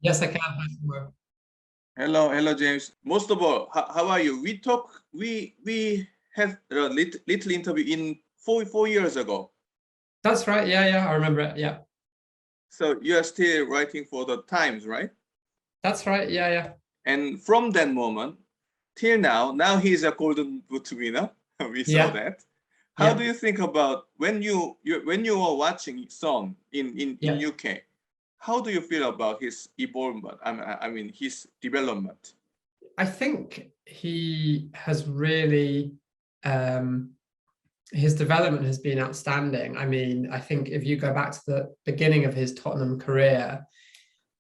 Yes, I can. Hi, Samuel. Hello, James. Most of all, how are you? We had a little interview in four years ago. That's right. Yeah, I remember it. Yeah, So you are still writing for the Times, right? that's right. Yeah. And from that moment till now he's a Golden Boot winner. We saw Yeah, that. How yeah, do you think about when when you were watching Son in yeah. UK? How do you feel about his evolvement? I mean his development. I think he has really, um, his development has been outstanding. I mean, I think if you go back to the beginning of his Tottenham career,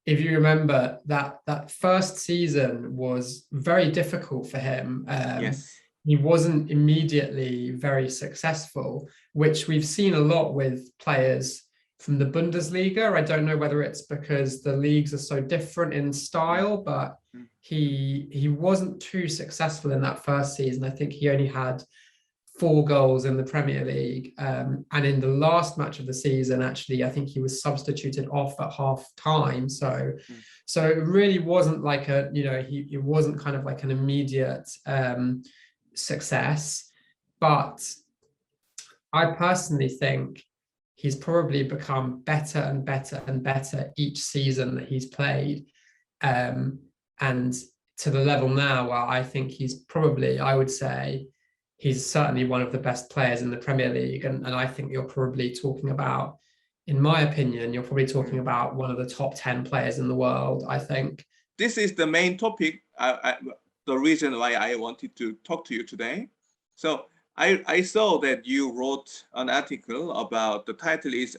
if you remember that first season was very difficult for him. Yes. He wasn't immediately very successful, which we've seen a lot with players from the Bundesliga. I don't know whether it's because the leagues are so different in Mm, style, but mm, he wasn't too successful in that first season. I think he only had 4 goals in the Premier League. And in the last match of the season, actually, I think he was substituted off at half time. mm, So it really wasn't like it wasn't kind of like an immediate success. But I personally think he's probably become better and better and better each season that he's played. Um, and to the level now where I think he's probably, I would say, he's certainly one of the best players in the Premier League. And I think you're probably talking about, in my opinion, you're probably talking mm. about one of the top 10 players in the world, I think. This is the main topic, the reason why I wanted to talk to you today. So I saw that you wrote an article about the title is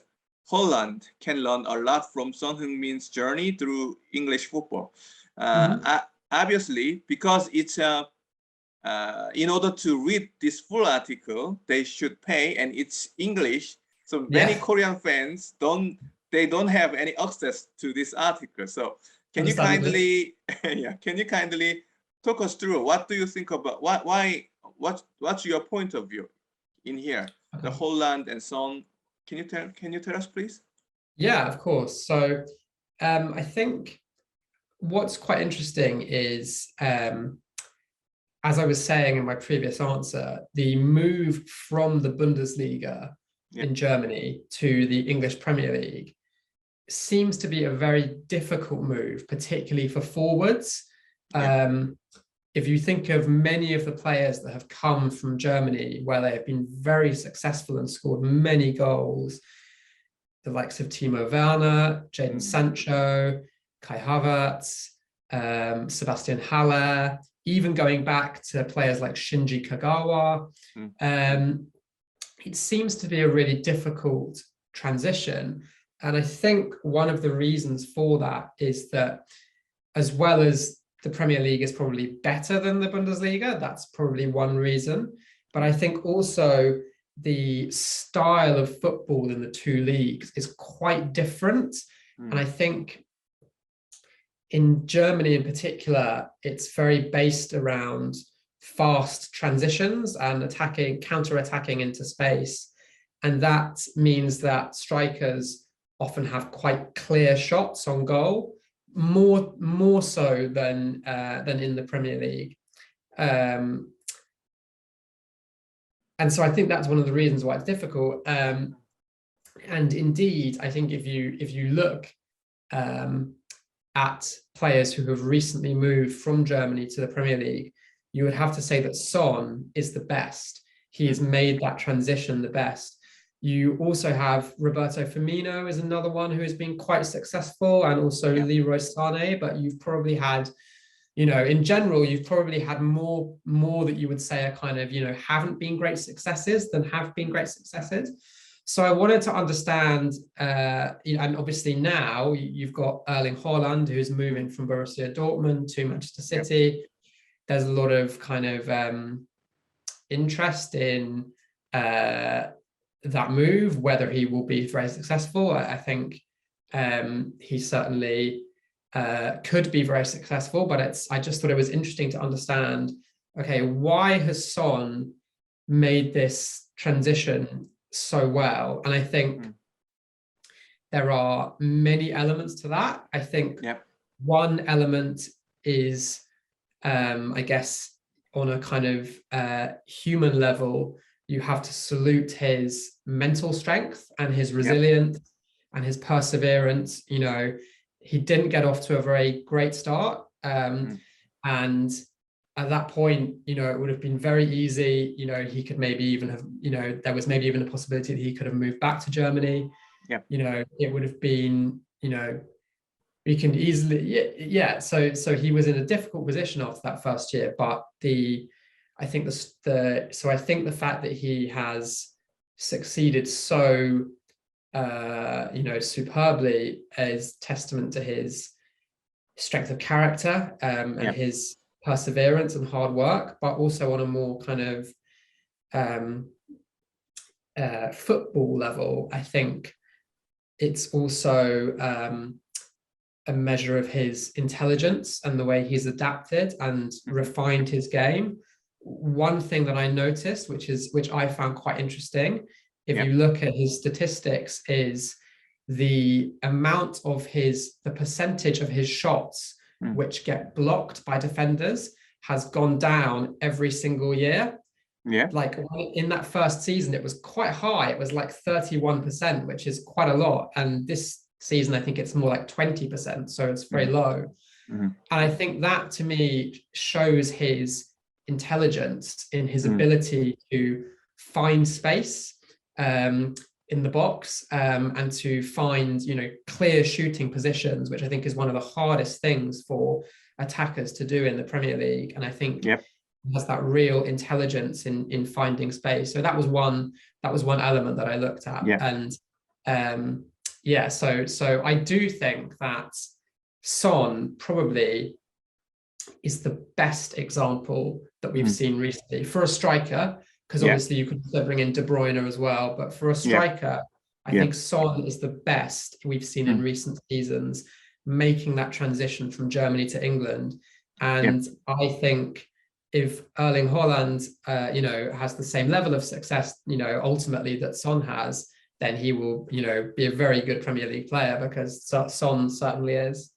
Holland can learn a lot from Son Heung-min's journey through English football. Mhm. Obviously, because it's in order to read this full article, they should pay, and it's English. So many Yeah, Korean fans don't have any access to this article. So can you understandably. kindly yeah, can you kindly talk us through what do you think about what's your point of view in here? The Okay. Holland and Son. Can you tell us please? Yeah, of course. So I think what's quite interesting is, as I was saying in my previous answer, the move from the Bundesliga Yeah. in Germany to the English Premier League seems to be a very difficult move, particularly for forwards. Yeah. If you think of many of the players that have come from Germany, where they have been very successful and scored many goals, the likes of Timo Werner, Jadon Mm. Sancho, Kai Havertz, Sebastian Haller, even going back to players like Shinji Kagawa, Mm. it seems to be a really difficult transition. And I think one of the reasons for that is that, as well as the Premier League is probably better than the Bundesliga, that's probably one reason. But I think also the style of football in the two leagues is quite different. Mm. And I think in Germany in particular, it's very based around fast transitions and counter-attacking into space. And that means that strikers often have quite clear shots on goal, more so than in the Premier League. And so I think that's one of the reasons why it's difficult. And indeed, I think if you look at players who have recently moved from Germany to the Premier League, you would have to say that Son is the best. He has made that transition the best. You also have Roberto Firmino is another one who has been quite successful, and also Yeah. Leroy Sané, but you've probably had, in general, you've probably had more that you would say are kind of, haven't been great successes than have been great successes. So I wanted to understand, and obviously now you've got Erling Haaland, who's moving from Borussia Dortmund to Manchester City. Yep. There's a lot of kind of interest in that move, whether he will be very successful. I think he certainly could be very successful, but I just thought it was interesting to understand, okay, why has Son made this transition so well? And I think there are many elements to that. I think one element is, I guess, on a kind of human level, you have to salute his mental strength and his resilience and his perseverance. You know, he didn't get off to a very great start. And at that point, you know, it would have been very easy, you know, he could maybe even have, you know, there was maybe even a possibility that he could have moved back to Germany. You know, it would have been, you know, we can easily, so he was in a difficult position after that first year, but I think the fact that he has succeeded so you know, superbly is testament to his strength of character and his perseverance and hard work, but also on a more kind of football level, I think it's also a measure of his intelligence and the way he's adapted and refined his game. One thing that I noticed, which I found quite interesting, if you look at his statistics, is the amount of the percentage of his shots which get blocked by defenders has gone down every single year. Like in that first season, it was quite high. It was like 31%, which is quite a lot. And this season, I think it's more like 20%. So it's very low. And I think that to me shows his intelligence in his ability to find space in the box and to find, you know, clear shooting positions, which I think is one of the hardest things for attackers to do in the Premier League. And I think he has that real intelligence in finding space. So that was one element that I looked at. And so I do think that Son probably is the best example that we've seen recently for a striker, because obviously you could also bring in De Bruyne as well, but for a striker, I think Son is the best we've seen in recent seasons, making that transition from Germany to England. And I think if Erling Haaland, you know, has the same level of success, you know, ultimately that Son has, then he will, you know, be a very good Premier League player, because Son certainly is.